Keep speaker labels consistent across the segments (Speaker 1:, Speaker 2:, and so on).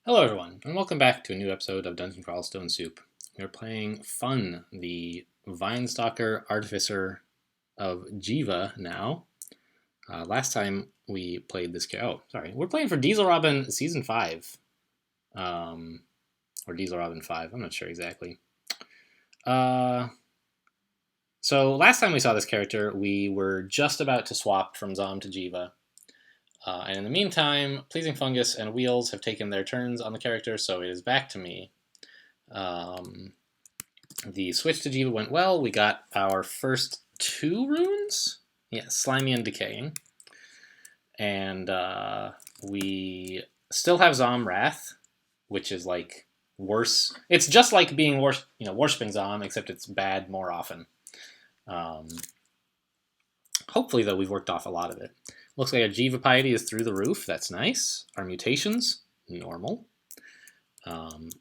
Speaker 1: Hello everyone, and welcome back to a new episode of Dungeon Crawl Stone Soup. We're playing Fun, the Vinestalker Artificer of Jiva now. Last time we played this we're playing for Dieselrobin Season 5. Or Dieselrobin 5, I'm not sure exactly. So last time we saw this character, we were just about to swap from Zom to Jiva. And in the meantime, Pleasing Fungus and Wheels have taken their turns on the character, so it is back to me. The switch to Jiva went well. We got our first 2 runes. Yeah, Slimy and Decaying. And we still have Zom Wrath, which is like worse. It's just like being worshipping Zom, except it's bad more often. Hopefully, though, we've worked off a lot of it. Looks like our Jiva piety is through the roof. That's nice. Our mutations, normal.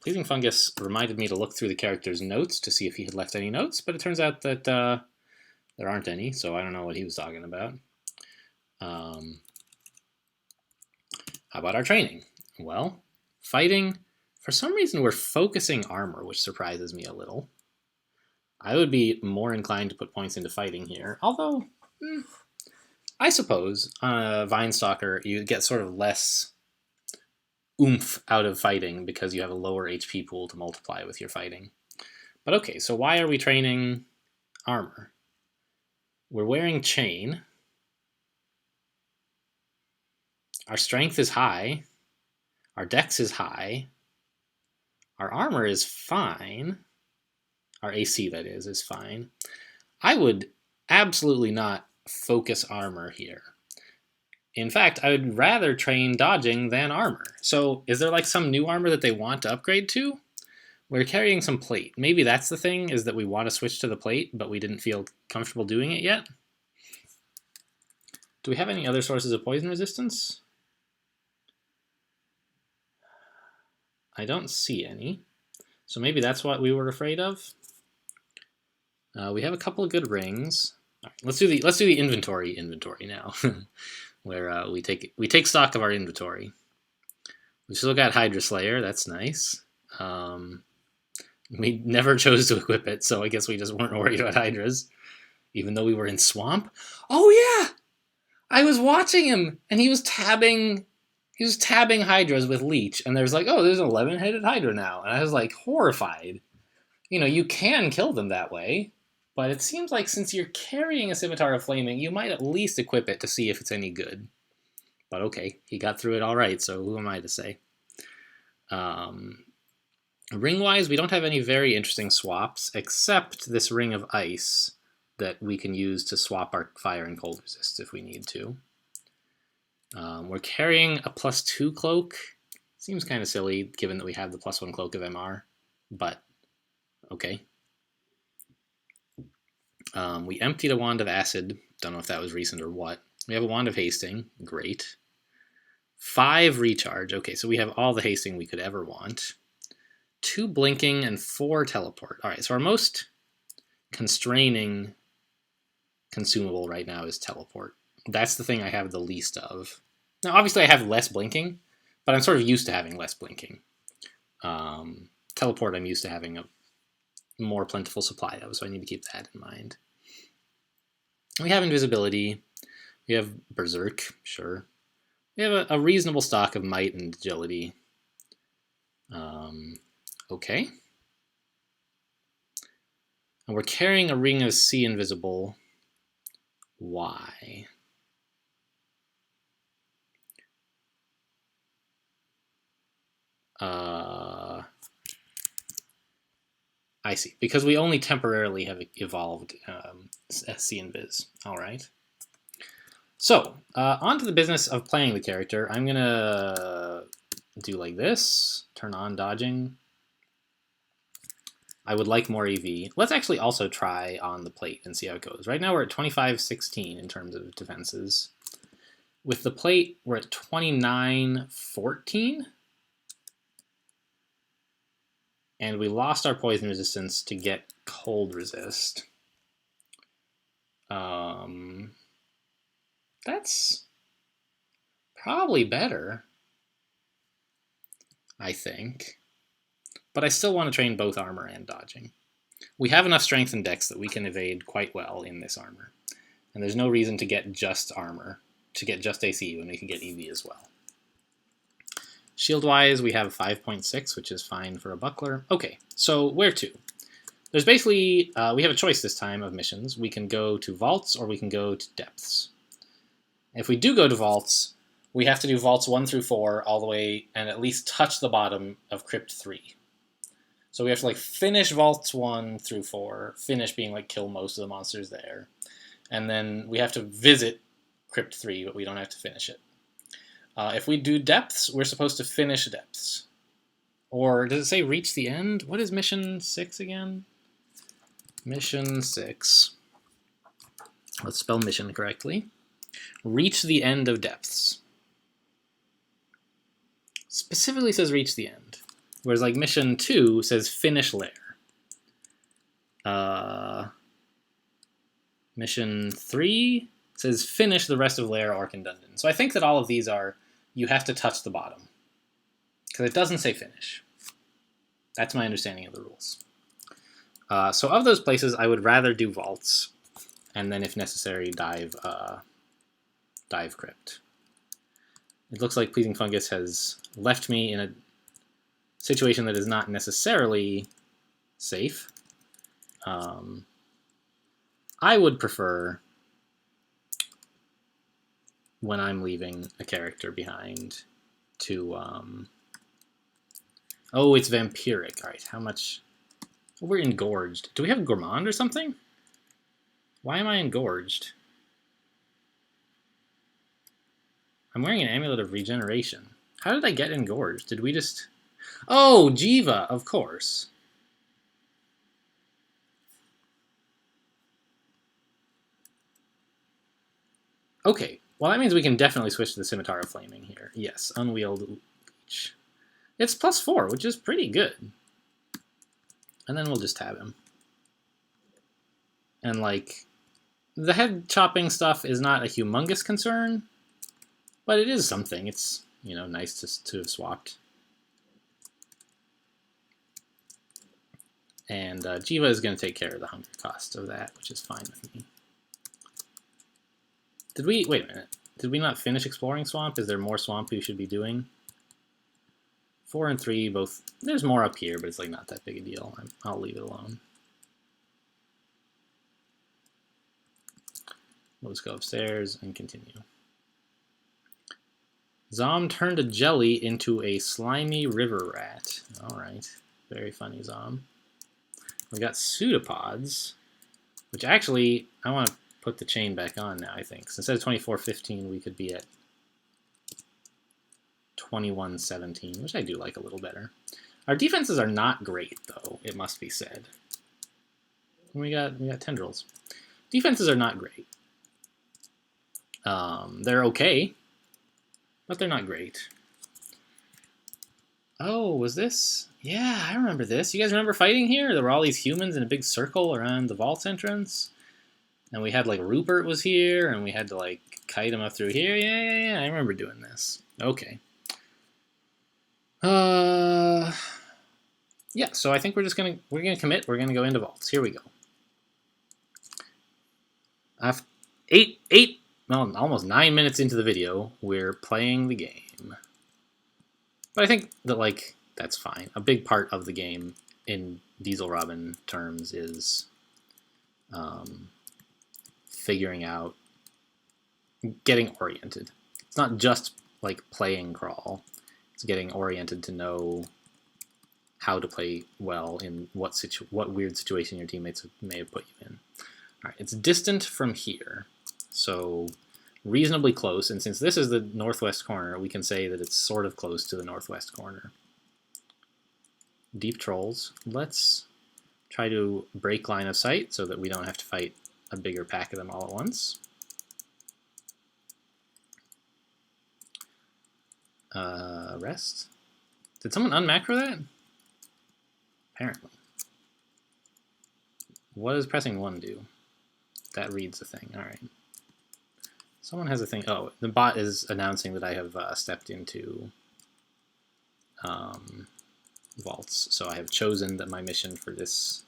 Speaker 1: Pleasing Fungus reminded me to look through the character's notes to see if he had left any notes, but it turns out that there aren't any, so I don't know what he was talking about. How about our training? Well, fighting, for some reason we're focusing armor, which surprises me a little. I would be more inclined to put points into fighting here, although I suppose Vinestalker, you get sort of less oomph out of fighting because you have a lower HP pool to multiply with your fighting. But okay, so why are we training armor? We're wearing chain. Our strength is high. Our dex is high. Our armor is fine. Our AC, that is fine. I would absolutely not focus armor here. In fact, I would rather train dodging than armor. So is there like some new armor that they want to upgrade to? We're carrying some plate. Maybe that's the thing, is that we want to switch to the plate, but we didn't feel comfortable doing it yet. Do we have any other sources of poison resistance? I don't see any. So maybe that's what we were afraid of. We have a couple of good rings. All right, let's do the inventory now. Where we take stock of our inventory. We still got Hydra Slayer, that's nice. We never chose to equip it, so I guess we just weren't worried about Hydras, even though we were in Swamp. Oh yeah! I was watching him, and he was tabbing Hydras with Leech, and there's like, oh, there's an 11-headed Hydra now, and I was like horrified. You can kill them that way, but it seems like since you're carrying a Scimitar of Flaming, you might at least equip it to see if it's any good. But okay, he got through it all right, so who am I to say? Ring-wise, we don't have any very interesting swaps, except this Ring of Ice that we can use to swap our fire and cold resists if we need to. We're carrying a +2 cloak. Seems kind of silly, given that we have the +1 cloak of MR, but okay. We emptied a Wand of Acid. Don't know if that was recent or what. We have a Wand of Hasting. Great. 5 recharge. Okay, so we have all the hasting we could ever want. 2 blinking and 4 teleport. All right, so our most constraining consumable right now is teleport. That's the thing I have the least of. Now, obviously, I have less blinking, but I'm sort of used to having less blinking. Teleport, I'm used to having a more plentiful supply of, so I need to keep that in mind. We have invisibility. We have berserk, sure. We have a reasonable stock of might and agility. Okay. And we're carrying a ring of sea invisible. Why? I see. Because we only temporarily have evolved sea invis. All right. So, on to the business of playing the character. I'm going to do like this. Turn on dodging. I would like more EV. Let's actually also try on the plate and see how it goes. Right now we're at 25-16 in terms of defenses. With the plate, we're at 29-14. And we lost our poison resistance to get cold resist. That's probably better. I think. But I still want to train both armor and dodging. We have enough strength and dex that we can evade quite well in this armor. And there's no reason to get just armor, to get just AC when we can get EV as well. Shield-wise, we have 5.6, which is fine for a buckler. Okay, so where to? There's basically, we have a choice this time of missions. We can go to vaults or we can go to depths. If we do go to vaults, we have to do vaults 1 through 4 all the way and at least touch the bottom of Crypt 3. So we have to like finish vaults 1 through 4, finish being like kill most of the monsters there. And then we have to visit Crypt 3, but we don't have to finish it. If we do depths, we're supposed to finish depths. Or does it say reach the end? What is mission 6 again? Mission 6. Let's spell mission correctly. Reach the end of depths. Specifically says reach the end. Whereas like mission 2 says finish lair. Mission 3 says finish the rest of lair, arc, and dungeon. So I think that all of these are you have to touch the bottom. Because it doesn't say finish. That's my understanding of the rules. So of those places, I would rather do vaults, and then if necessary, dive crypt. It looks like Pleasing Fungus has left me in a situation that is not necessarily safe. I would prefer, when I'm leaving a character behind, to... Oh, it's vampiric. All right, how much... Oh, we're engorged. Do we have gourmand or something? Why am I engorged? I'm wearing an amulet of regeneration. How did I get engorged? Did we just... Oh, Jiva, of course. Okay, well that means we can definitely switch to the Scimitar of Flaming here. Yes, unwield leech. It's +4, which is pretty good. And then we'll just tab him. And like, the head chopping stuff is not a humongous concern, but it is something. It's, you know, nice to have swapped. And Jiva is going to take care of the hunger cost of that, which is fine with me. Did we, wait a minute, did we not finish exploring swamp? Is there more swamp we should be doing? 4 and 3 both, there's more up here, but it's like not that big a deal. I'll leave it alone. We'll just go upstairs and continue. Zom turned a jelly into a slimy river rat. Alright, very funny, Zom. We got pseudopods, which actually, I want to put the chain back on now, I think. So instead of 2415, we could be at 2117, which I do like a little better. Our defenses are not great, though, it must be said. We got tendrils. Defenses are not great. They're okay, but they're not great. Oh, was this? Yeah, I remember this. You guys remember fighting here? There were all these humans in a big circle around the vault entrance. And we had, like, Rupert was here, and we had to, like, kite him up through here. Yeah, I remember doing this. Okay. Yeah, so I think we're gonna commit. We're gonna go into vaults. Here we go. Well, almost 9 minutes into the video, we're playing the game. But I think that, like, that's fine. A big part of the game in Dieselrobin terms is figuring out, getting oriented. It's not just, like, playing crawl. It's getting oriented to know how to play well in what weird situation your teammates may have put you in. All right, it's distant from here, so reasonably close. And since this is the northwest corner, we can say that it's sort of close to the northwest corner. Deep trolls. Let's try to break line of sight so that we don't have to fight a bigger pack of them all at once. Rest. Did someone unmacro that? Apparently. What does pressing 1 do? That reads the thing. All right. Someone has a thing. Oh, the bot is announcing that I have stepped into vaults. So I have chosen that my mission for this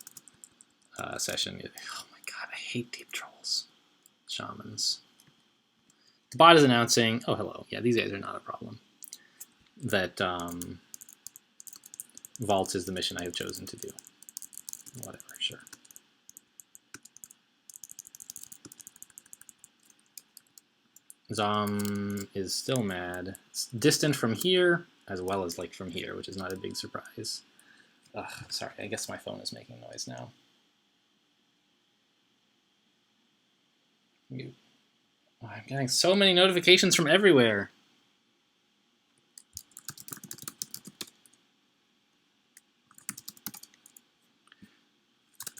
Speaker 1: session is, oh my god, I hate deep trolls. Shamans. The bot is announcing, oh hello, yeah, these guys are not a problem, that vault is the mission I have chosen to do. Whatever, sure. Zom is still mad. It's distant from here, as well as like from here, which is not a big surprise. Ugh, sorry, I guess my phone is making noise now. Mute. Oh, I'm getting so many notifications from everywhere.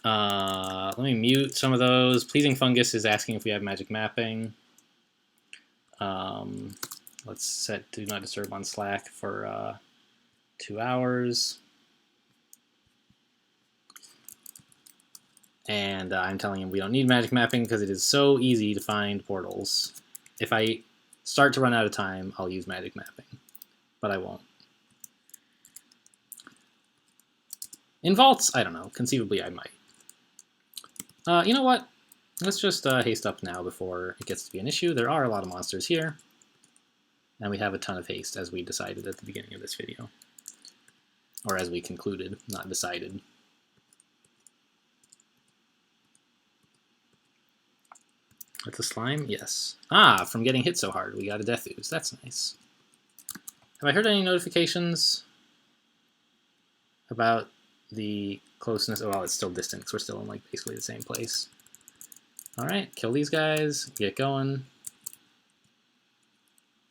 Speaker 1: Let me mute some of those. Pleasing Fungus is asking if we have magic mapping. Let's set Do Not Disturb on Slack for 2 hours. And I'm telling him we don't need magic mapping because it is so easy to find portals. If I start to run out of time, I'll use magic mapping, but I won't. In vaults, I don't know. Conceivably, I might. You know what? Let's just haste up now before it gets to be an issue. There are a lot of monsters here, and we have a ton of haste, as we decided at the beginning of this video. Or as we concluded, not decided. That's a slime? Yes. Ah, from getting hit so hard, we got a death ooze. That's nice. Have I heard any notifications about the closeness? Oh, well, it's still distant because we're still in like basically the same place. All right, kill these guys, get going.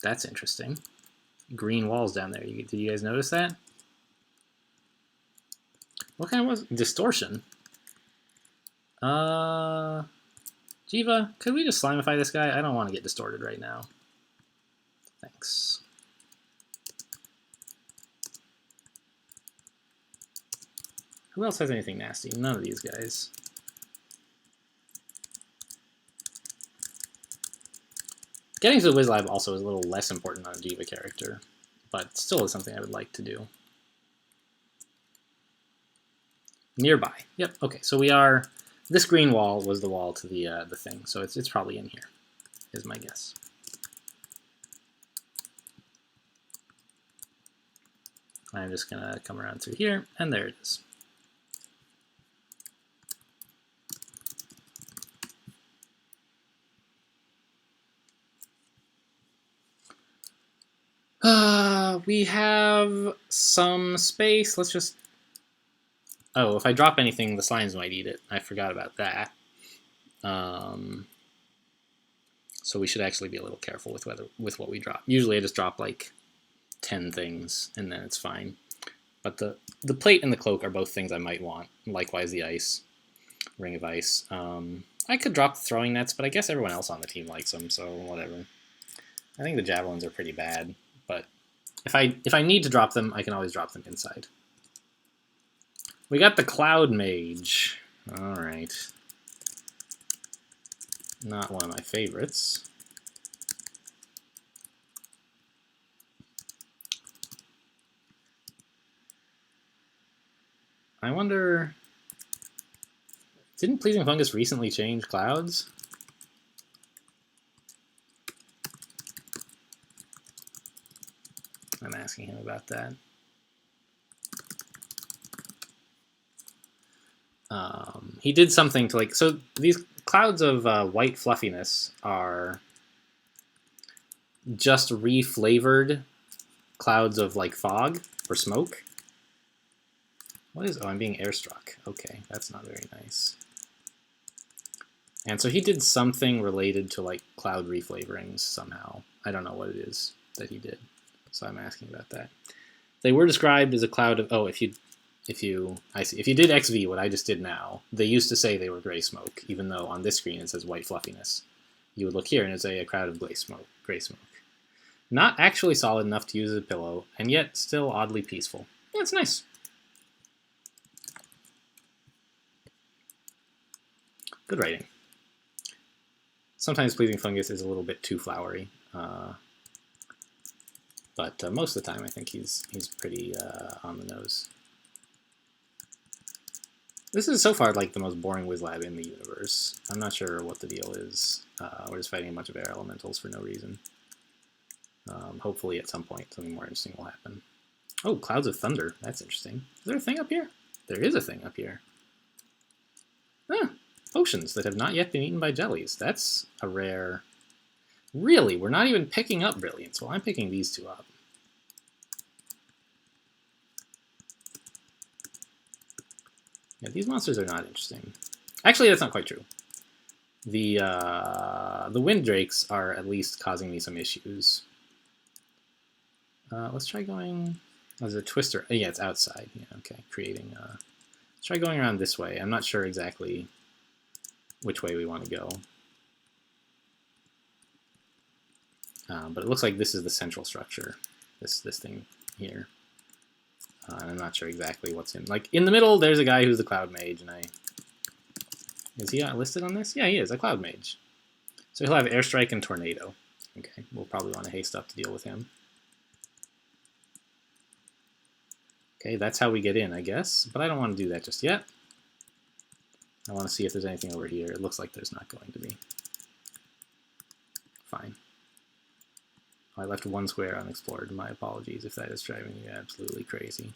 Speaker 1: That's interesting. Green walls down there. Did you guys notice that? What kind of was distortion? Jiva, could we just slimify this guy? I don't want to get distorted right now. Thanks. Who else has anything nasty? None of these guys. Getting to the Wiz Lab also is a little less important on a Jiva character, but still is something I would like to do. Nearby. Yep, okay, so we are... This green wall was the wall to the thing, so it's probably in here, is my guess. I'm just going to come around through here, and there it is. We have some space. Let's just... Oh, if I drop anything, the slimes might eat it. I forgot about that. So we should actually be a little careful with what we drop. Usually I just drop like 10 things, and then it's fine. But the plate and the cloak are both things I might want. Likewise, the ice. Ring of Ice. I could drop the throwing nets, but I guess everyone else on the team likes them, so whatever. I think the javelins are pretty bad, but if I need to drop them, I can always drop them inside. We got the Cloud Mage. All right. Not one of my favorites. I wonder... Didn't Pleasing Fungus recently change clouds? I'm asking him about that. He did something to like... So these clouds of white fluffiness are just reflavored clouds of like fog or smoke. What is... Oh, I'm being airstruck. Okay, that's not very nice. And so he did something related to like cloud reflavorings somehow. I don't know what it is that he did. So I'm asking about that. They were described as a cloud of... Oh, if you did XV, what I just did now, they used to say they were gray smoke, even though on this screen it says white fluffiness. You would look here and it'd say a cloud of gray smoke. Not actually solid enough to use as a pillow, and yet still oddly peaceful. Yeah, it's nice. Good writing. Sometimes Pleasing Fungus is a little bit too flowery. But most of the time, I think he's pretty on the nose. This is so far like the most boring whiz lab in the universe. I'm not sure what the deal is. We're just fighting a bunch of air elementals for no reason. Hopefully at some point something more interesting will happen. Oh, clouds of thunder. That's interesting. Is there a thing up here? There is a thing up here. Ah, potions that have not yet been eaten by jellies. That's a rare... Really? We're not even picking up brilliance. Well, I'm picking these two up. Yeah, these monsters are not interesting. Actually, that's not quite true. The wind drakes are at least causing me some issues. Let's try going... There's a twister. Oh, yeah, it's outside. Yeah, okay. Creating... Let's try going around this way. I'm not sure exactly which way we want to go. But it looks like this is the central structure. This thing here. I'm not sure exactly what's in. Like, in the middle, there's a guy who's the Cloud Mage, and Is he listed on this? Yeah, he is, a Cloud Mage. So he'll have Airstrike and Tornado. Okay, we'll probably want to haste up to deal with him. Okay, that's how we get in, I guess. But I don't want to do that just yet. I want to see if there's anything over here. It looks like there's not going to be. Fine. I left one square unexplored. My apologies if that is driving you absolutely crazy.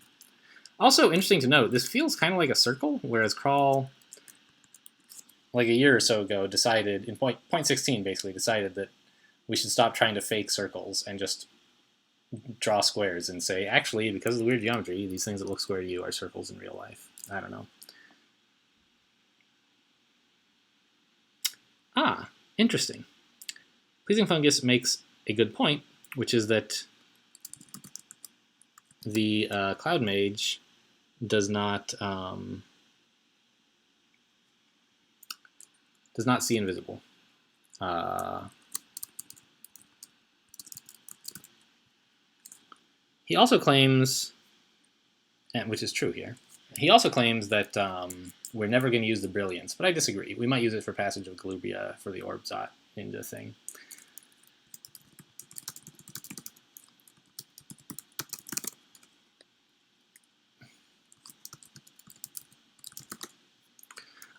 Speaker 1: Also, interesting to note, this feels kind of like a circle, whereas Crawl, like a year or so ago, decided, in point 16 basically, decided that we should stop trying to fake circles and just draw squares and say, actually, because of the weird geometry, these things that look square to you are circles in real life. I don't know. Ah, interesting. Pleasing Fungus makes a good point, which is that the Cloud Mage does not see invisible. He also claims, and which is true here, he also claims that we're never going to use the Brilliance, but I disagree. We might use it for Passage of Galubia for the Orb Zot into the thing.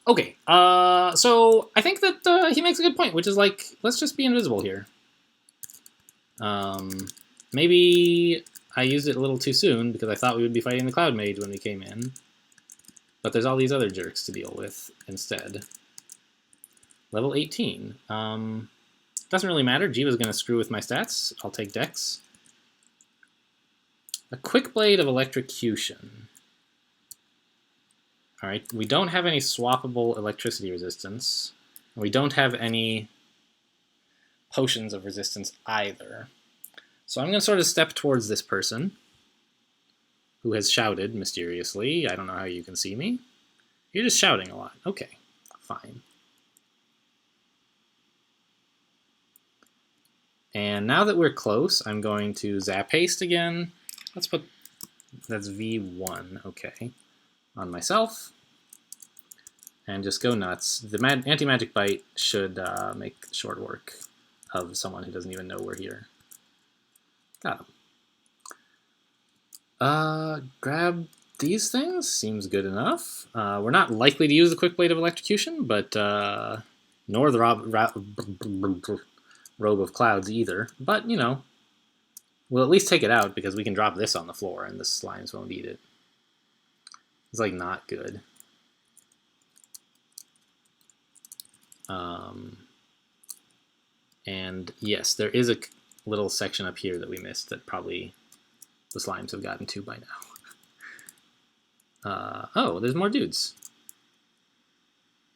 Speaker 1: Okay, so I think that he makes a good point, which is like, let's just be invisible here. Maybe I used it a little too soon because I thought we would be fighting the Cloud Mage when we came in. But there's all these other jerks to deal with instead. Level 18. Doesn't really matter. Jiva's going to screw with my stats. I'll take Dex. A Quick Blade of Electrocution. Alright, we don't have any swappable electricity resistance. And we don't have any potions of resistance either. So I'm going to sort of step towards this person who has shouted mysteriously. I don't know how you can see me. You're just shouting a lot. Okay, fine. And now that we're close, I'm going to Zap Haste again. Let's put, that's V1, okay, on myself. And just go nuts. The Anti-Magic Bite should make short work of someone who doesn't even know we're here. Got him. Grab these things. Seems good enough. We're not likely to use the Quick Blade of Electrocution, but nor the Robe of Clouds either. But, you know, we'll at least take it out because we can drop this on the floor and the slimes won't eat it. It's like not good. And yes, there is a little section up here that we missed that probably the slimes have gotten to by now. Oh, there's more dudes.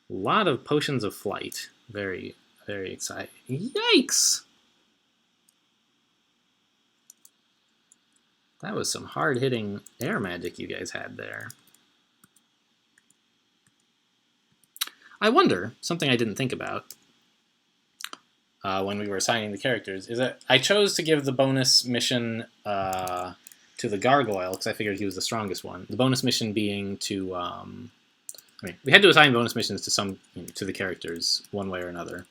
Speaker 1: A lot of potions of flight. Very, very exciting. Yikes! That was some hard-hitting air magic you guys had there. I wonder, something I didn't think about when we were assigning the characters, is that I chose to give the bonus mission to the Gargoyle, because I figured he was the strongest one. The bonus mission being to, I mean, we had to assign bonus missions to to the characters one way or another.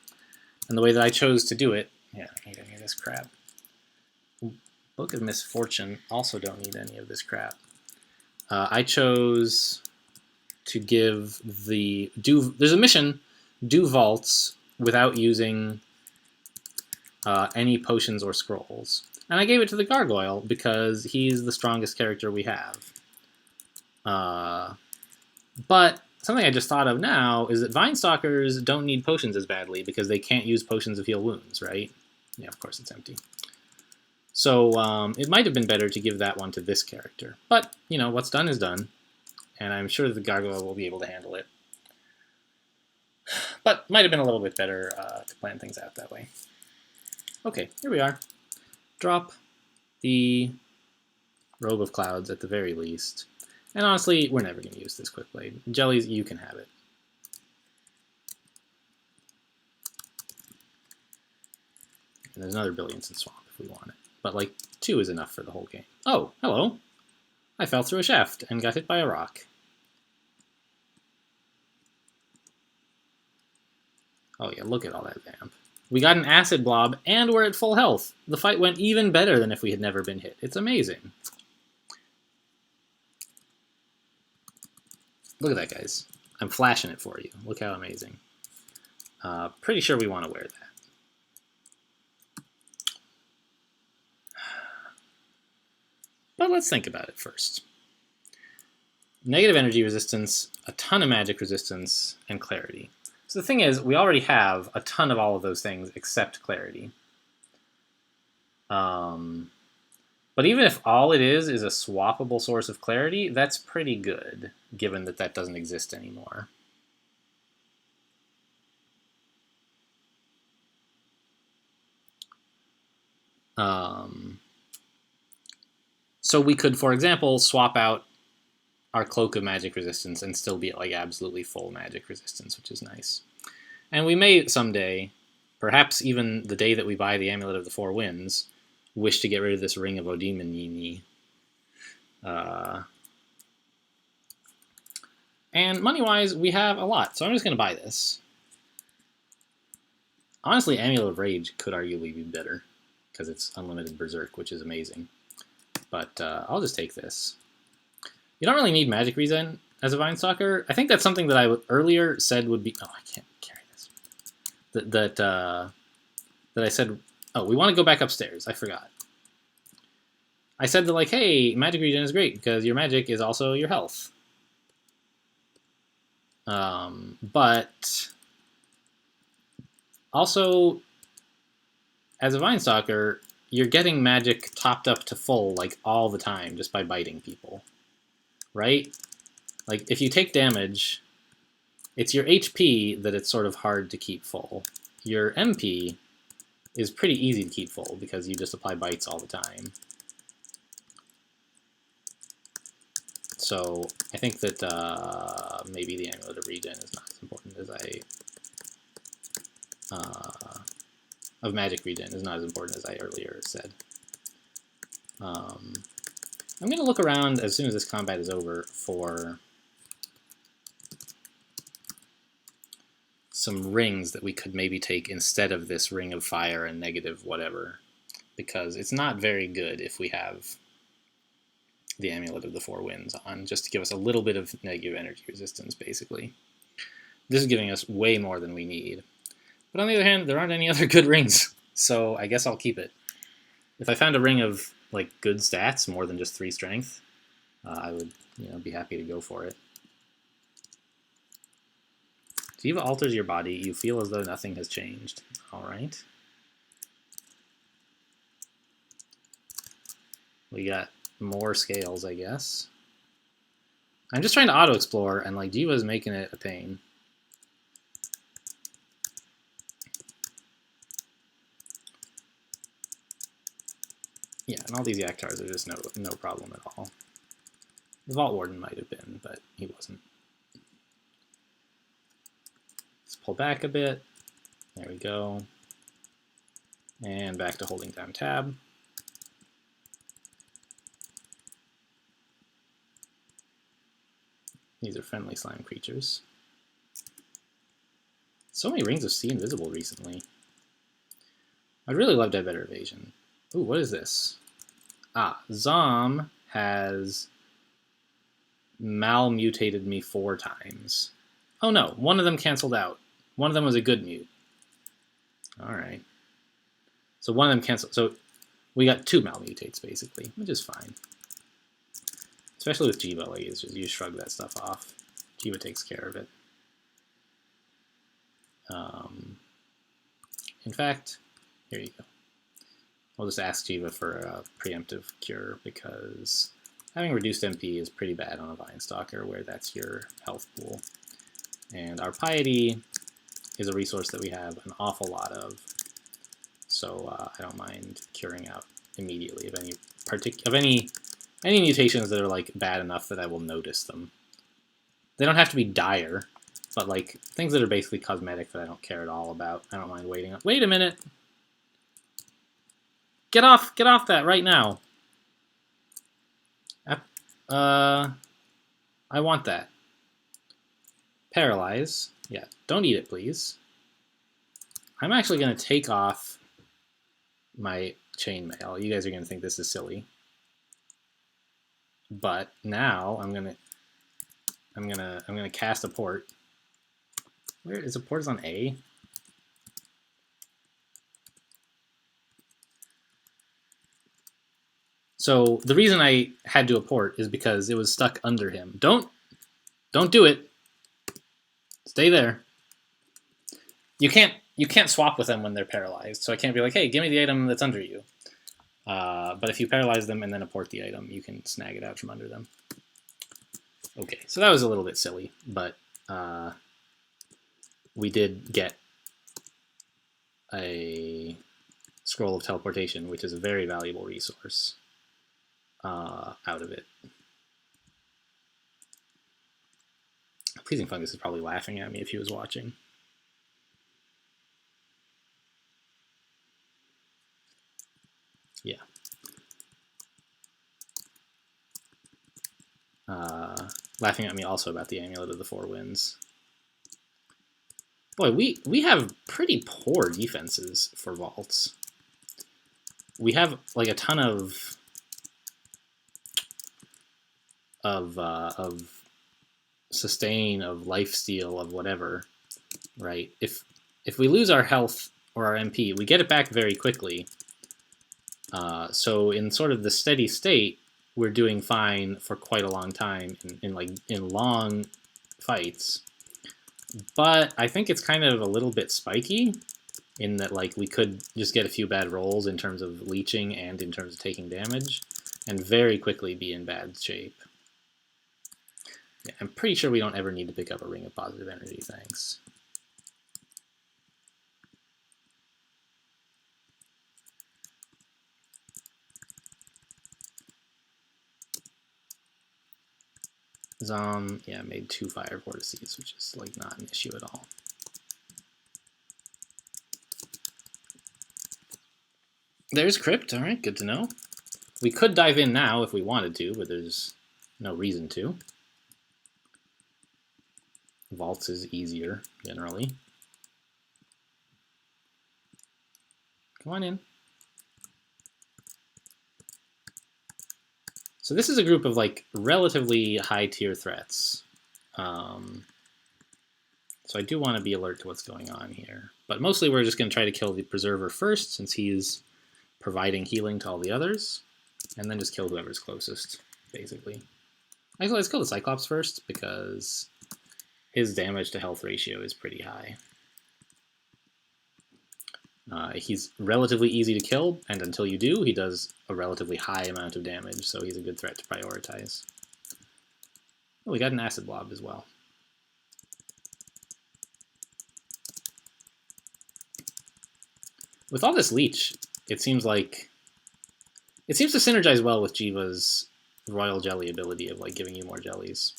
Speaker 1: And the way that I chose to do it, yeah, I hate any of this crap. Book of Misfortune also don't need any of this crap. I chose to give there's a mission, do vaults without using any potions or scrolls. And I gave it to the Gargoyle because he's the strongest character we have. But something I just thought of now is that Vinestalkers don't need potions as badly because they can't use potions of heal wounds, right? Yeah, of course it's empty. So it might have been better to give that one to this character. But, you know, what's done is done. And I'm sure the Gargoyle will be able to handle it. But might have been a little bit better to plan things out that way. Okay, here we are. Drop the Robe of Clouds at the very least. And honestly, we're never going to use this Quick Blade. Jellies, you can have it. And there's another Brilliance and Swamp if we want it. But like 2 is enough for the whole game. Oh, hello. I fell through a shaft and got hit by a rock. Oh yeah, look at all that vamp. We got an acid blob and we're at full health. The fight went even better than if we had never been hit. It's amazing. Look at that, guys. I'm flashing it for you. Look how amazing. Pretty sure we want to wear that. But let's think about it first. Negative energy resistance, a ton of magic resistance, and clarity. So the thing is, we already have a ton of all of those things except clarity. But even if all it is a swappable source of clarity, that's pretty good, given that that doesn't exist anymore. So we could, for example, swap out our Cloak of Magic Resistance and still be at like absolutely full magic resistance, which is nice. And we may someday, perhaps even the day that we buy the Amulet of the Four Winds, wish to get rid of this Ring of Odemon. And money-wise, we have a lot, so I'm just going to buy this. Honestly, Amulet of Rage could arguably be better, because it's unlimited Berserk, which is amazing. But I'll just take this. You don't really need magic regen as a Vinestalker. I think that's something that I earlier said would be... Oh, I can't carry this. That I said... Oh, we want to go back upstairs. I forgot. I said that, like, hey, magic regen is great because your magic is also your health. But also, as a Vinestalker, you're getting magic topped up to full, like, all the time just by biting people. Right? Like, if you take damage, it's your HP that it's sort of hard to keep full. Your MP is pretty easy to keep full because you just apply bites all the time. So I think that maybe the Amulet of Regen is not as important as of Magic Regen is not as important as I earlier said. I'm going to look around as soon as this combat is over for some rings that we could maybe take instead of this Ring of Fire and negative whatever, because it's not very good if we have the Amulet of the Four Winds on, just to give us a little bit of negative energy resistance, basically. This is giving us way more than we need. But on the other hand, there aren't any other good rings, so I guess I'll keep it. If I found a ring of like good stats, more than just 3 strength, I would be happy to go for it. Diva alters your body. You feel as though nothing has changed. All right. We got more scales, I guess. I'm just trying to auto-explore, and like Diva's making it a pain. Yeah, and all these Yaktars are just no problem at all. The Vault Warden might have been, but he wasn't. Let's pull back a bit. There we go. And back to holding down tab. These are friendly slime creatures. So many Rings of Sea Invisible recently. I'd really love to have better evasion. Ooh, what is this? Zom has malmutated me 4 times. Oh no, one of them canceled out. One of them was a good mute. Alright. So one of them canceled. So we got 2 malmutates, basically, which is fine. Especially with Jiva, like, it's just you shrug that stuff off. Jiva takes care of it. In fact, here you go. I'll just ask Jiva for a preemptive cure, because having reduced MP is pretty bad on a Vine Stalker, where that's your health pool. And our Piety is a resource that we have an awful lot of, so I don't mind curing out immediately of any mutations that are like bad enough that I will notice them. They don't have to be dire, but like things that are basically cosmetic that I don't care at all about, I don't mind waiting. Wait a minute! Get off that right now! I want that. Paralyze. Yeah, don't eat it, please. I'm actually going to take off my chainmail. You guys are going to think this is silly. But now I'm gonna cast a port. Where is a port? Is on A? So the reason I had to abort is because it was stuck under him. Don't do it. Stay there. You can't swap with them when they're paralyzed. So I can't be like, hey, give me the item that's under you. But if you paralyze them and then abort the item, you can snag it out from under them. Okay, so that was a little bit silly, but we did get a scroll of teleportation, which is a very valuable resource out of it. Pleasing Fungus is probably laughing at me if he was watching. Yeah. Laughing at me also about the Amulet of the Four Winds. Boy, we have pretty poor defenses for vaults. We have like a ton of sustain, of lifesteal, of whatever, right? If we lose our health or our MP, we get it back very quickly. So in sort of the steady state, we're doing fine for quite a long time in long fights. But I think it's kind of a little bit spiky in that like we could just get a few bad rolls in terms of leeching and in terms of taking damage, and very quickly be in bad shape. Yeah, I'm pretty sure we don't ever need to pick up a Ring of Positive Energy, thanks. Zom, yeah, made 2 fire vortices, which is like not an issue at all. There's Crypt, alright, good to know. We could dive in now if we wanted to, but there's no reason to. Vaults is easier, generally. Come on in. So this is a group of like relatively high tier threats. So I do want to be alert to what's going on here. But mostly we're just going to try to kill the Preserver first, since he's providing healing to all the others. And then just kill whoever's closest, basically. Actually, let's kill the Cyclops first, because his damage to health ratio is pretty high. He's relatively easy to kill, and until you do, he does a relatively high amount of damage, so he's a good threat to prioritize. Oh, we got an Acid Blob as well. With all this leech, it seems to synergize well with Jiva's Royal Jelly ability of like giving you more jellies.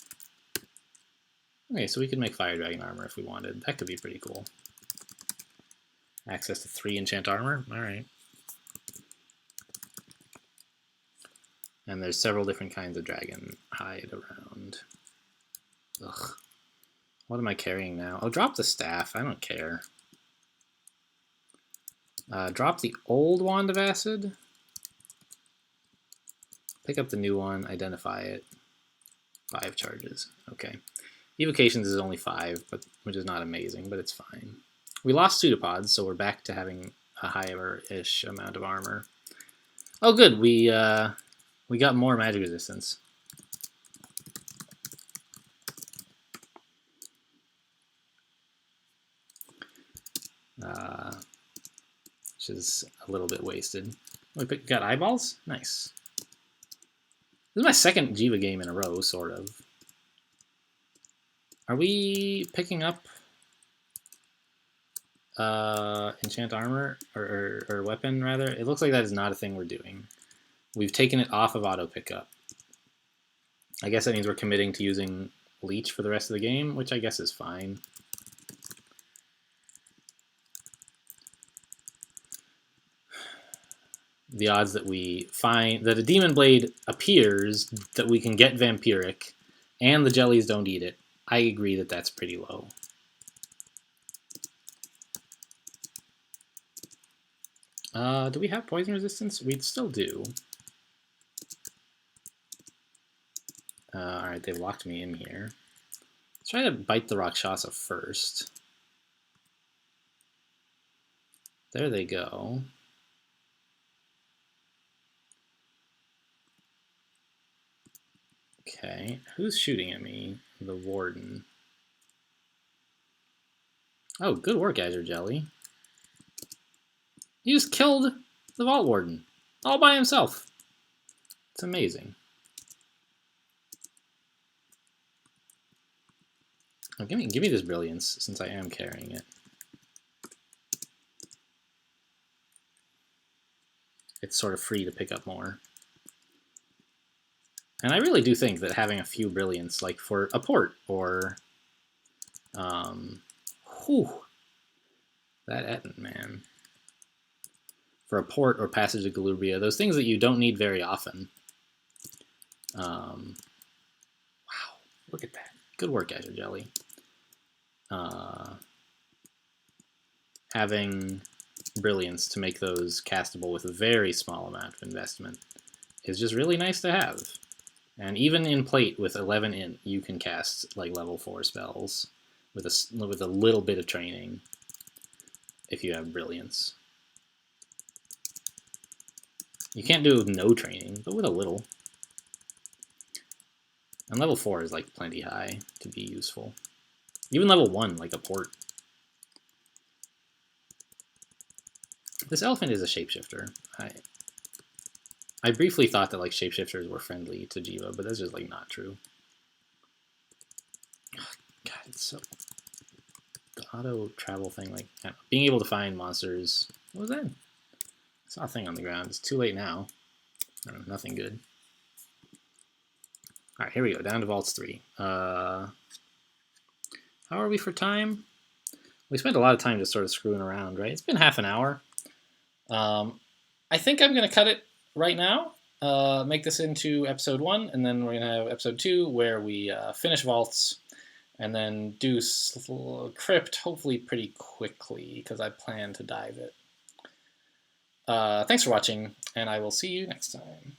Speaker 1: Okay, so we could make Fire Dragon armor if we wanted. That could be pretty cool. Access to 3 enchant armor? Alright. And there's several different kinds of dragon hide around. Ugh. What am I carrying now? Oh, drop the staff. I don't care. Drop the old Wand of Acid. Pick up the new one, identify it. 5 charges. Okay. Evocations is only 5, which is not amazing, but it's fine. We lost pseudopods, so we're back to having a higher-ish amount of armor. Oh, good. We got more magic resistance. Which is a little bit wasted. We got eyeballs? Nice. This is my second Jiva game in a row, sort of. Are we picking up enchant armor or weapon rather? It looks like that is not a thing we're doing. We've taken it off of auto pickup. I guess that means we're committing to using leech for the rest of the game, which I guess is fine. The odds that we find that a demon blade appears that we can get vampiric and the jellies don't eat it, I agree that that's pretty low. Do we have poison resistance? We still do. Alright, they've locked me in here. Let's try to bite the Rakshasa first. There they go. Okay, who's shooting at me? The warden. Oh, good work, Azure Jelly. You just killed the Vault Warden all by himself. It's amazing. Oh, give me this brilliance since I am carrying it. It's sort of free to pick up more. And I really do think that having a few brilliance, like for a port or, that Etten, man. For a port or Passage of Galubria, those things that you don't need very often. Wow, look at that. Good work, Azure Jelly. Having brilliance to make those castable with a very small amount of investment is just really nice to have. And even in plate with 11 int, you can cast like level 4 spells with a little bit of training if you have brilliance. You can't do it with no training, but with a little. And level 4 is like plenty high to be useful. Even level 1, like a port. This elephant is a shapeshifter. I briefly thought that like shapeshifters were friendly to Jiva, but that's just like not true. God, it's so the auto travel thing, like being able to find monsters. What was that? I saw a thing on the ground. It's too late now. Nothing good. All right, here we go. Down to Vaults 3. How are we for time? We spent a lot of time just sort of screwing around, right? It's been half an hour. I think I'm going to cut it right now, make this into episode 1, and then we're going to have episode 2 where we finish Vaults and then do Crypt hopefully pretty quickly because I plan to dive it. Thanks for watching, and I will see you next time.